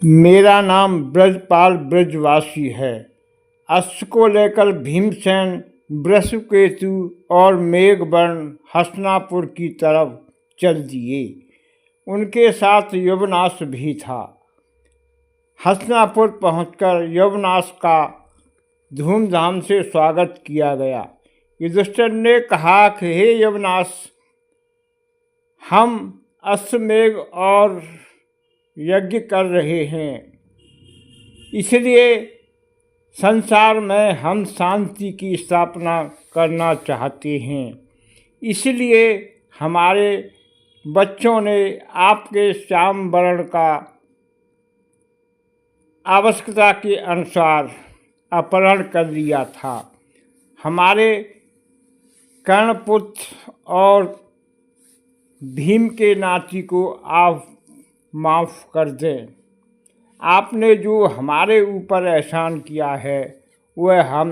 मेरा नाम ब्रजपाल ब्रजवासी है। अश्व को लेकर भीमसेन वृषकेतु और मेघवर्ण हस्तिनापुर की तरफ चल दिए। उनके साथ यवनाश भी था। हस्तिनापुर पहुंचकर यवनाश का धूमधाम से स्वागत किया गया। युधिष्ठिर ने कहा कि हे यवनाश, हम अश्वमेध और यज्ञ कर रहे हैं, इसलिए संसार में हम शांति की स्थापना करना चाहते हैं। इसलिए हमारे बच्चों ने आपके श्याम वर्ण का आवश्यकता के अनुसार अपहरण कर लिया था। हमारे कर्णपुत्र और भीम के नाती को आप माफ़ कर दें। आपने जो हमारे ऊपर एहसान किया है वह हम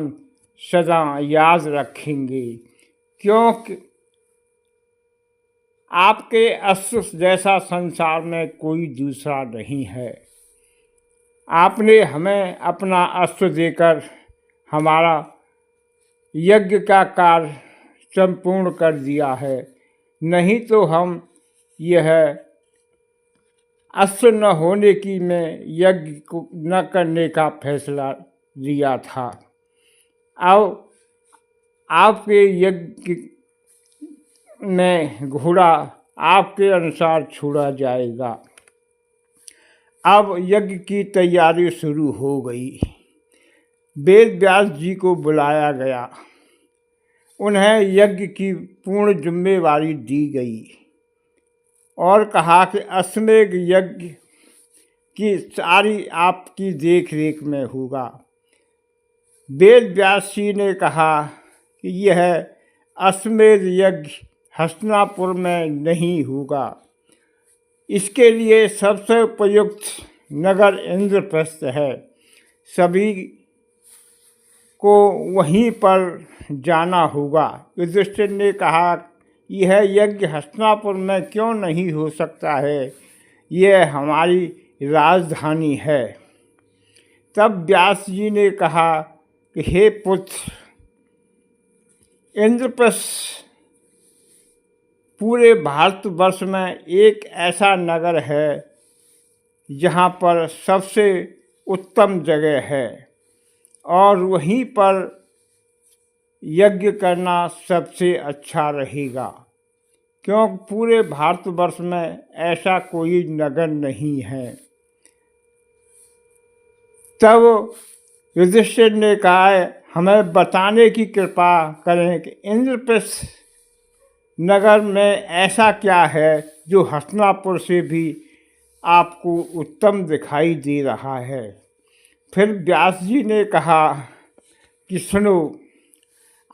सदा याद रखेंगे, क्योंकि आपके अश्व जैसा संसार में कोई दूसरा नहीं है। आपने हमें अपना अश्व देकर हमारा यज्ञ का कार्य संपूर्ण कर दिया है, नहीं तो हम यह अश्व न होने की में यज्ञ को न करने का फैसला लिया था। अब आपके यज्ञ में घोड़ा आपके अनुसार छोड़ा जाएगा। अब यज्ञ की तैयारी शुरू हो गई। वेद व्यास जी को बुलाया गया। उन्हें यज्ञ की पूर्ण जिम्मेवारी दी गई और कहा कि अश्वमेध यज्ञ की सारी आपकी देख रेख में होगा। वेद व्यास जी ने कहा कि यह अश्वमेध यज्ञ हस्तिनापुर में नहीं होगा। इसके लिए सबसे उपयुक्त नगर इंद्रप्रस्थ है। सभी को वहीं पर जाना होगा। युधिष्ठिर ने कहा, यह यज्ञ हस्तिनापुर में क्यों नहीं हो सकता है? यह हमारी राजधानी है। तब व्यास जी ने कहा कि हे पुत्र, इंद्रप्रस्थ पूरे भारतवर्ष में एक ऐसा नगर है जहाँ पर सबसे उत्तम जगह है और वहीं पर यज्ञ करना सबसे अच्छा रहेगा, क्योंकि पूरे भारतवर्ष में ऐसा कोई नगर नहीं है। तब युधिष्ठिर ने कहा, हमें बताने की कृपा करें कि इंद्रप्रस्थ नगर में ऐसा क्या है जो हस्तिनापुर से भी आपको उत्तम दिखाई दे रहा है। फिर व्यास जी ने कहा कि सुनो,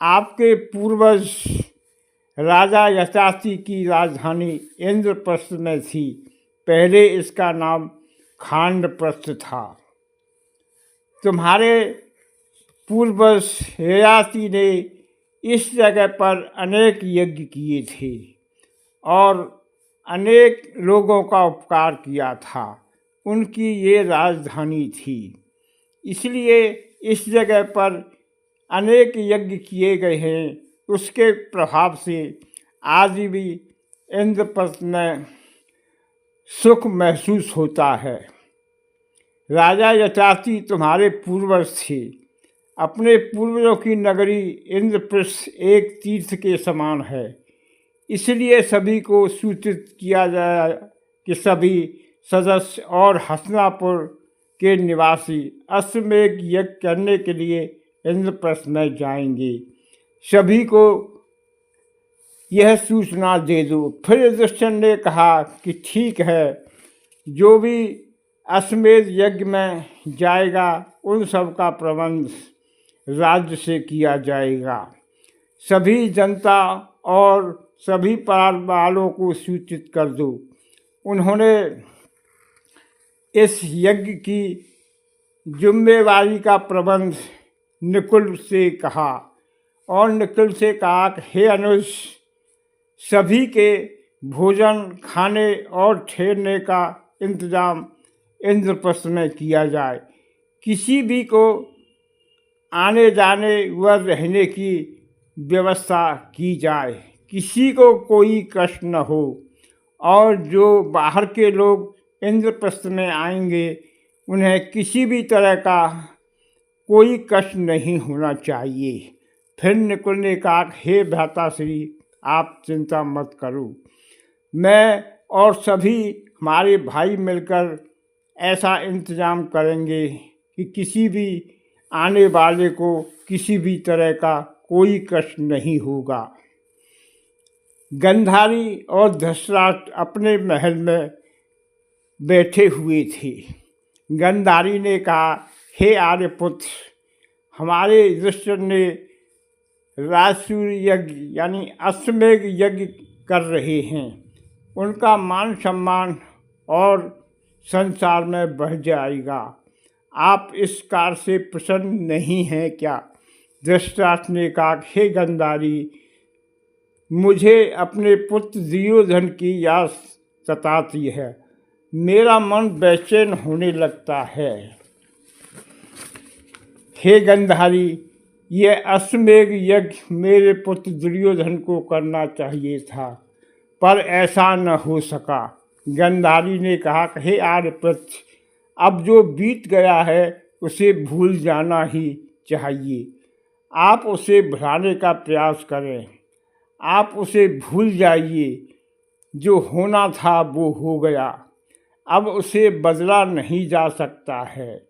आपके पूर्वज राजा यजाति की राजधानी इंद्रप्रस्थ में थी। पहले इसका नाम खांडप्रस्थ था। तुम्हारे पूर्वज यजाति ने इस जगह पर अनेक यज्ञ किए थे और अनेक लोगों का उपकार किया था। उनकी ये राजधानी थी, इसलिए इस जगह पर अनेक यज्ञ किए गए हैं। उसके प्रभाव से आज भी इंद्रप्रस्थ में सुख महसूस होता है। राजा यजाति तुम्हारे पूर्वज थे। अपने पूर्वजों की नगरी इंद्रप्रस्थ एक तीर्थ के समान है। इसलिए सभी को सूचित किया जाए कि सभी सदस्य और हस्तिनापुर के निवासी अश्वमेध यज्ञ करने के लिए इंद्रप्रस्थ में जाएंगे। सभी को यह सूचना दे दो। फिर युधिष्ठिर ने कहा कि ठीक है, जो भी अश्वमेध यज्ञ में जाएगा उन सब का प्रबंध राज्य से किया जाएगा। सभी जनता और सभी परिवार वालों को सूचित कर दो। उन्होंने इस यज्ञ की जिम्मेवारी का प्रबंध नकुल से कहा और नकुल से कहा कि हे अनुज, सभी के भोजन, खाने और ठहरने का इंतजाम इंद्रप्रस्थ में किया जाए। किसी भी को आने जाने व रहने की व्यवस्था की जाए, किसी को कोई कष्ट न हो। और जो बाहर के लोग इंद्रप्रस्थ में आएंगे उन्हें किसी भी तरह का कोई कष्ट नहीं होना चाहिए। फिर नकुल ने कहा, हे भ्राताश्री, आप चिंता मत करो, मैं और सभी हमारे भाई मिलकर ऐसा इंतजाम करेंगे कि किसी भी आने वाले को किसी भी तरह का कोई कष्ट नहीं होगा। गंधारी और धृतराष्ट्र अपने महल में बैठे हुए थे। गंधारी ने कहा, हे आर्यपुत्र, हमारे युधिष्ठिर ने राजसूय यज्ञ यानी अश्वमेध यज्ञ कर रहे हैं, उनका मान सम्मान और संसार में बढ़ जाएगा। आप इस कार्य से प्रसन्न नहीं हैं क्या? धृतराष्ट्र ने कहा, हे गंधारी, मुझे अपने पुत्र दुर्योधन की याद सताती है, मेरा मन बेचैन होने लगता है। हे गंधारी, यह अश्वमेध यज्ञ मेरे पुत्र दुर्योधन को करना चाहिए था, पर ऐसा न हो सका। गंधारी ने कहा, हे आर्यपुत्र, अब जो बीत गया है उसे भूल जाना ही चाहिए। आप उसे भुलाने का प्रयास करें, आप उसे भूल जाइए। जो होना था वो हो गया, अब उसे बदला नहीं जा सकता है,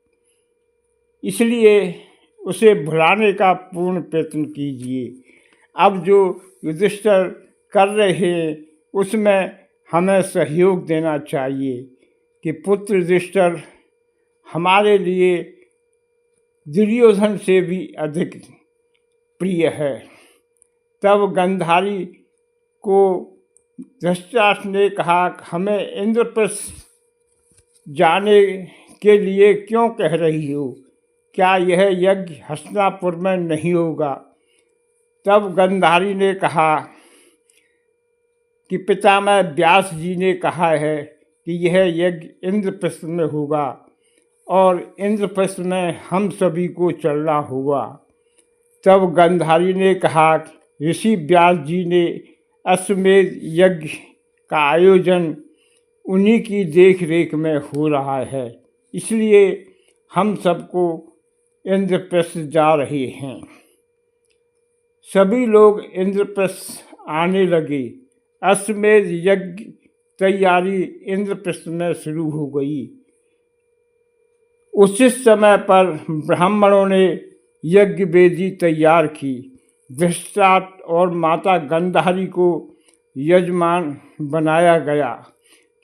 इसलिए उसे भुलाने का पूर्ण प्रयत्न कीजिए। अब जो युधिष्ठिर कर रहे हैं उसमें हमें सहयोग देना चाहिए कि पुत्र युधिष्ठिर हमारे लिए दुर्योधन से भी अधिक प्रिय है। तब गंधारी को धृतराष्ट्र ने कहा, हमें इंद्रप्रस्थ जाने के लिए क्यों कह रही हो? क्या यह यज्ञ हस्तिनापुर में नहीं होगा? तब गंधारी ने कहा कि पितामह व्यास जी ने कहा है कि यह यज्ञ इंद्रप्रस्थ में होगा और इंद्रप्रस्थ में हम सभी को चलना होगा। तब गंधारी ने कहा, ऋषि व्यास जी ने अश्वमेध यज्ञ का आयोजन उन्हीं की देख रेख में हो रहा है, इसलिए हम सबको इंद्रप्रस्थ जा रहे हैं। सभी लोग इंद्रप्रस्थ आने लगे। अश्वमेध यज्ञ तैयारी इंद्रप्रस्थ में शुरू हो गई। उसी समय पर ब्राह्मणों ने यज्ञ वेदी तैयार की। धृतराष्ट्र और माता गंधारी को यजमान बनाया गया,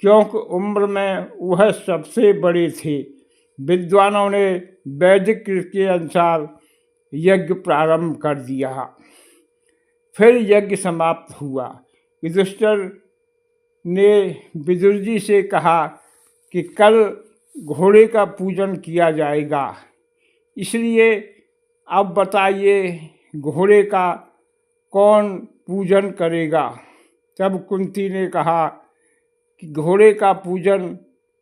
क्योंकि उम्र में वह सबसे बड़े थे। विद्वानों ने वैदिक के अनुसार यज्ञ प्रारंभ कर दिया। फिर यज्ञ समाप्त हुआ। युधिष्ठिर ने विदुर जी से कहा कि कल घोड़े का पूजन किया जाएगा, इसलिए अब बताइए घोड़े का कौन पूजन करेगा? तब कुंती ने कहा कि घोड़े का पूजन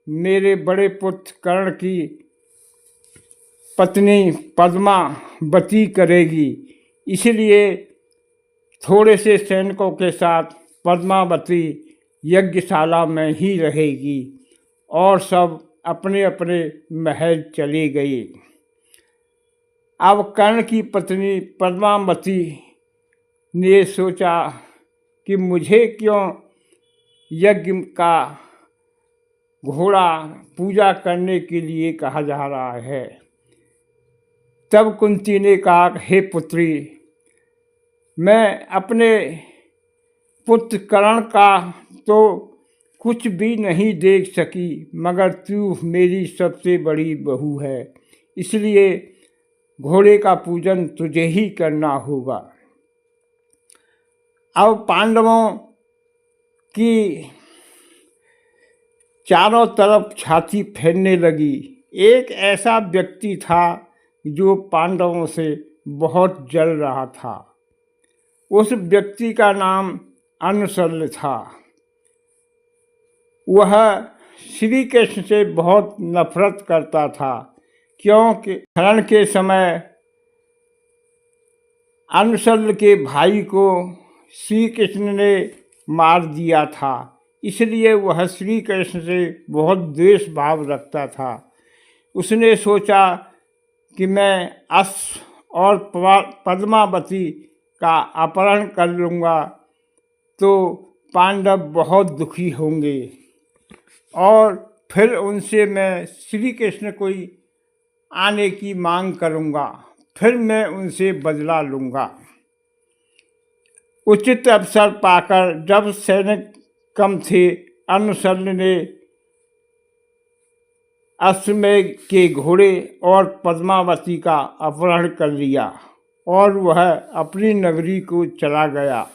मेरे बड़े पुत्र कर्ण की पत्नी पद्मावती करेगी, इसलिए थोड़े से सैनिकों के साथ पद्मावती यज्ञशाला में ही रहेगी और सब अपने अपने महल चले गए। अब कर्ण की पत्नी पद्मावती ने सोचा कि मुझे क्यों यज्ञ का घोड़ा पूजा करने के लिए कहा जा रहा है। तब कुंती ने कहा, हे पुत्री, मैं अपने पुत्र कर्ण का तो कुछ भी नहीं देख सकी, मगर तू मेरी सबसे बड़ी बहू है, इसलिए घोड़े का पूजन तुझे ही करना होगा। अब पांडवों की चारों तरफ छाती फैलने लगी। एक ऐसा व्यक्ति था जो पांडवों से बहुत जल रहा था। उस व्यक्ति का नाम अनुशल्य था। वह श्री कृष्ण से बहुत नफरत करता था, क्योंकि हरण के समय अनुशल्य के भाई को श्री कृष्ण ने मार दिया था। इसलिए वह श्री कृष्ण से बहुत द्वेष भाव रखता था। उसने सोचा कि मैं अश्व और पद्मावती का अपहरण कर लूँगा तो पांडव बहुत दुखी होंगे और फिर उनसे मैं श्री कृष्ण को आने की मांग करूँगा, फिर मैं उनसे बदला लूँगा। उचित अवसर पाकर जब सैनिक कम थे, अनुशल्य ने अश्वमेध के घोड़े और पद्मावती का अपहरण कर लिया और वह अपनी नगरी को चला गया।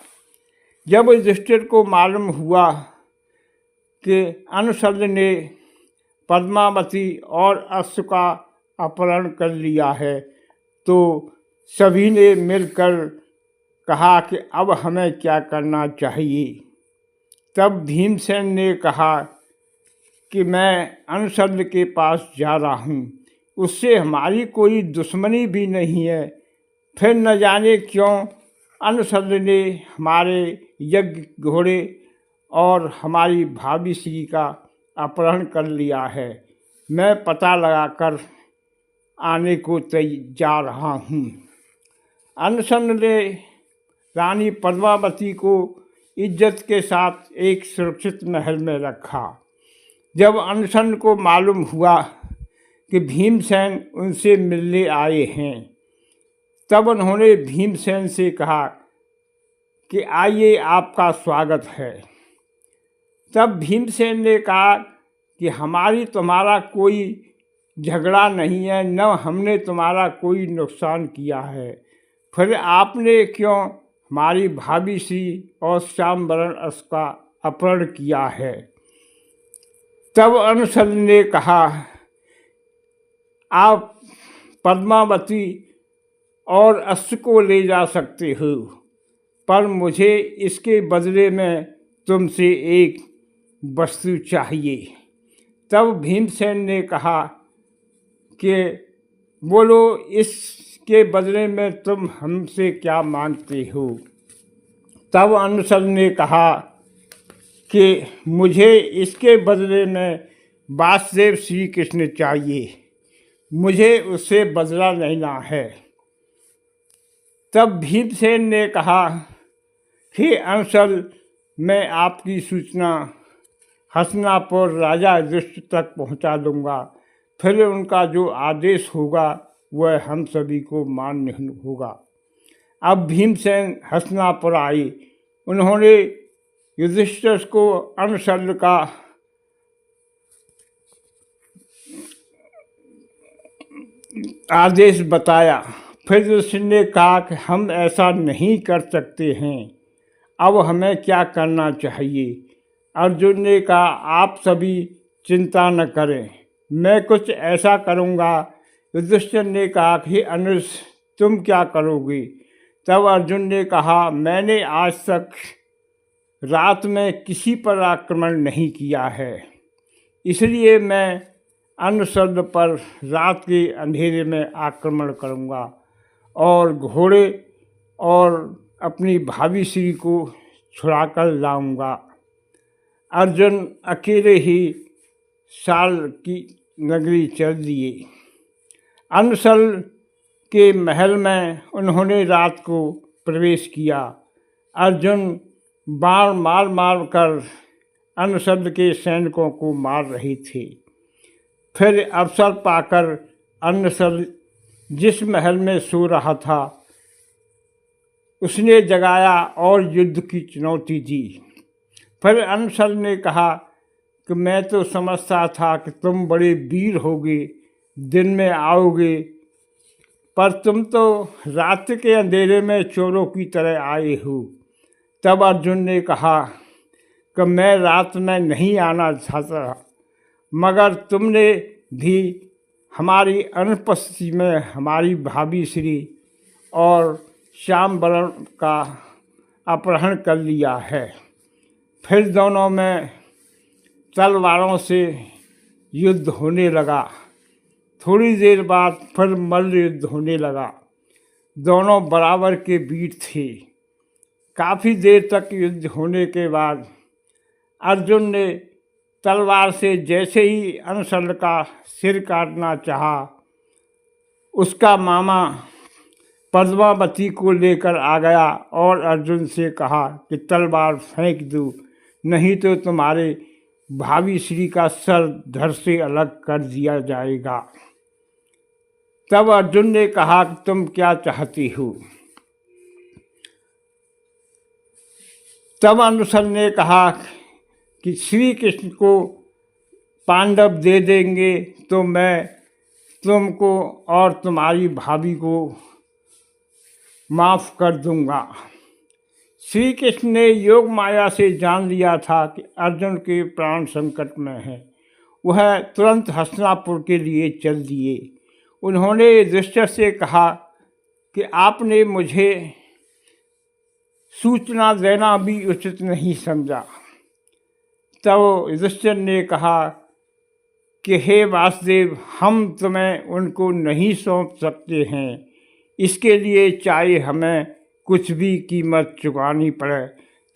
जब युधिष्ठिर को मालूम हुआ कि अनुशल्य ने पद्मावती और अश्व का अपहरण कर लिया है, तो सभी ने मिलकर कहा कि अब हमें क्या करना चाहिए। तब भीमसेन ने कहा कि मैं अनुशल्य के पास जा रहा हूँ, उससे हमारी कोई दुश्मनी भी नहीं है। फिर न जाने क्यों अनुशल्य ने हमारे यज्ञ घोड़े और हमारी भाभी श्री का अपहरण कर लिया है। मैं पता लगाकर आने को जा रहा हूँ। अनुशल्य ने रानी पद्मावती को इज्जत के साथ एक सुरक्षित महल में रखा। जब अनुशल्य को मालूम हुआ कि भीमसेन उनसे मिलने आए हैं, तब उन्होंने भीमसेन से कहा कि आइए, आपका स्वागत है। तब भीमसेन ने कहा कि हमारी तुम्हारा कोई झगड़ा नहीं है, न हमने तुम्हारा कोई नुकसान किया है, फिर आपने क्यों हमारी भाभी श्री और श्यामवरण अश्व का अपहरण किया है। तब अनुशल्य ने कहा, आप पद्मावती और अश्व को ले जा सकते हो, पर मुझे इसके बदले में तुमसे एक वस्तु चाहिए। तब भीमसेन ने कहा कि बोलो, इसके बदले में तुम हमसे क्या मांगते हो। तब अनुशल्य ने कहा कि मुझे इसके बदले में वासुदेव श्री कृष्ण चाहिए, मुझे उससे बदला लेना है। तब भीमसेन ने कहा कि अनुशल्य, मैं आपकी सूचना हस्तिनापुर राजा युधिष्ठिर तक पहुंचा दूंगा, फिर उनका जो आदेश होगा वह हम सभी को मान्य होगा। अब भीमसेन हस्तिनापुर आए। उन्होंने युधिष्ठिर को अनुशल्य का आदेश बताया। फिर युधिष्ठिर ने कहा कि हम ऐसा नहीं कर सकते हैं, अब हमें क्या करना चाहिए। अर्जुन ने कहा, आप सभी चिंता न करें, मैं कुछ ऐसा करूँगा। युधिष्ठिर ने कहा कि अनुज, तुम क्या करोगे। तब अर्जुन ने कहा, मैंने आज तक रात में किसी पर आक्रमण नहीं किया है, इसलिए मैं अनुशल्य पर रात के अंधेरे में आक्रमण करूँगा और घोड़े और अपनी भाभी श्री को छुड़ाकर लाऊंगा। अर्जुन अकेले ही साल की नगरी चल दिए। अनुशल्य के महल में उन्होंने रात को प्रवेश किया। अर्जुन बाण मार कर अनुशल्य के सैनिकों को मार रहे थे। फिर अवसर पाकर अनुशल्य जिस महल में सो रहा था उसने जगाया और युद्ध की चुनौती दी। फिर अनुशल्य ने कहा कि मैं तो समझता था कि तुम बड़े वीर होगे, दिन में आओगे, पर तुम तो रात के अंधेरे में चोरों की तरह आए हो। तब अर्जुन ने कहा कि मैं रात में नहीं आना चाहता, मगर तुमने भी हमारी अनुपस्थिति में हमारी भाभी श्री और श्यामवरण का अपहरण कर लिया है। फिर दोनों में तलवारों से युद्ध होने लगा। थोड़ी देर बाद फिर मल्ल युद्ध होने लगा। दोनों बराबर के वीर थे। काफ़ी देर तक युद्ध होने के बाद अर्जुन ने तलवार से जैसे ही अनशन का सिर काटना चाहा, उसका मामा पद्मावती को लेकर आ गया और अर्जुन से कहा कि तलवार फेंक दो, नहीं तो तुम्हारे भावी श्री का सर धड़ से अलग कर दिया जाएगा। तब अर्जुन ने कहा कि तुम क्या चाहती हो? तब अनुसन ने कहा कि श्री कृष्ण को पांडव दे देंगे तो मैं तुमको और तुम्हारी भाभी को माफ़ कर दूंगा। श्री कृष्ण ने योग माया से जान लिया था कि अर्जुन के प्राण संकट में हैं। वह तुरंत हस्तिनापुर के लिए चल दिए। उन्होंने युधिष्ठिर से कहा कि आपने मुझे सूचना देना भी उचित नहीं समझा। तब युधिष्ठिर ने कहा कि हे वासुदेव, हम तुम्हें उनको नहीं सौंप सकते हैं, इसके लिए चाहे हमें कुछ भी कीमत चुकानी पड़े।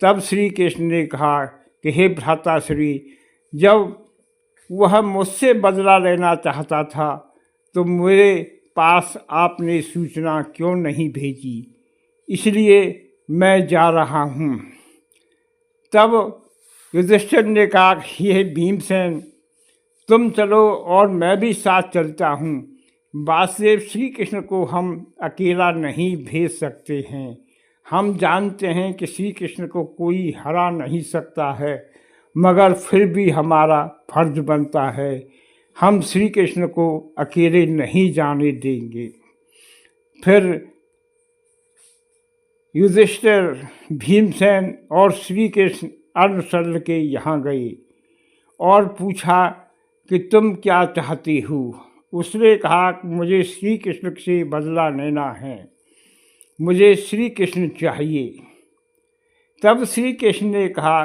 तब श्री कृष्ण ने कहा कि हे भ्राताश्री, जब वह मुझसे बदला लेना चाहता था तो मेरे पास आपने सूचना क्यों नहीं भेजी? इसलिए मैं जा रहा हूँ। तब युधिष्ठिर ने कहा, हे भीमसेन, तुम चलो और मैं भी साथ चलता हूँ। वासुदेव, श्री कृष्ण को हम अकेला नहीं भेज सकते हैं। हम जानते हैं कि श्री कृष्ण को कोई हरा नहीं सकता है, मगर फिर भी हमारा फर्ज बनता है, हम श्री कृष्ण को अकेले नहीं जाने देंगे। फिर युधिष्ठिर, भीमसेन और श्री कृष्ण अर्णशल्य के यहाँ गए और पूछा कि तुम क्या चाहती हो? उसने कहा कि मुझे श्री कृष्ण से बदला लेना है, मुझे श्री कृष्ण चाहिए। तब श्री कृष्ण ने कहा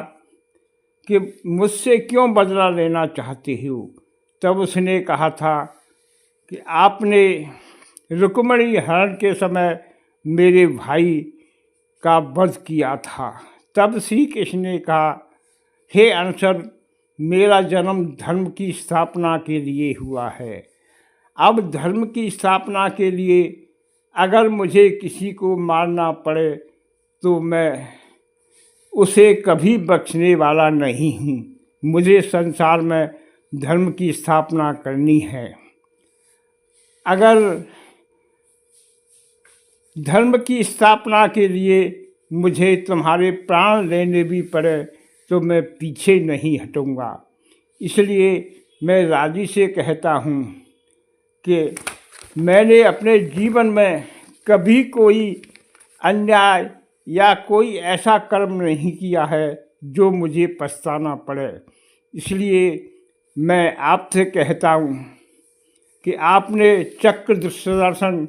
कि मुझसे क्यों बदला लेना चाहते हो? तब उसने कहा था कि आपने रुक्मिणी हरण के समय मेरे भाई का वध किया था। तब श्री कृष्ण ने कहा, हे अनुचर, मेरा जन्म धर्म की स्थापना के लिए हुआ है। अब धर्म की स्थापना के लिए अगर मुझे किसी को मारना पड़े तो मैं उसे कभी बख्शने वाला नहीं हूँ। मुझे संसार में धर्म की स्थापना करनी है। अगर धर्म की स्थापना के लिए मुझे तुम्हारे प्राण लेने भी पड़े तो मैं पीछे नहीं हटूँगा। इसलिए मैं राजी से कहता हूँ कि मैंने अपने जीवन में कभी कोई अन्याय या कोई ऐसा कर्म नहीं किया है जो मुझे पछताना पड़े। इसलिए मैं आपसे कहता हूँ कि आपने चक्र सुदर्शन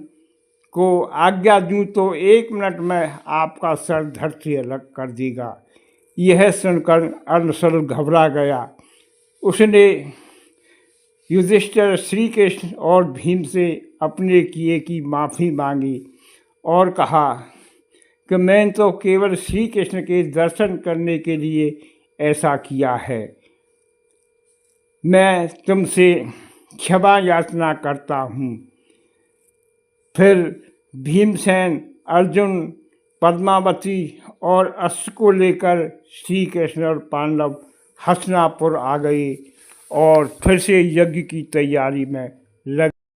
को आज्ञा दूँ तो 1 मिनट में आपका सर धड़ से अलग कर देगा। यह सुनकर अर्णशल्य घबरा गया। उसने युधिष्ठिर, श्री कृष्ण और भीम से अपने किए की माफ़ी मांगी और कहा कि मैं तो केवल श्री कृष्ण के दर्शन करने के लिए ऐसा किया है। मैं तुमसे क्षमा याचना करता हूँ। फिर भीमसेन, अर्जुन, पद्मावती और अश्व को लेकर श्री कृष्ण और पांडव हस्तिनापुर आ गए और फिर से यज्ञ की तैयारी में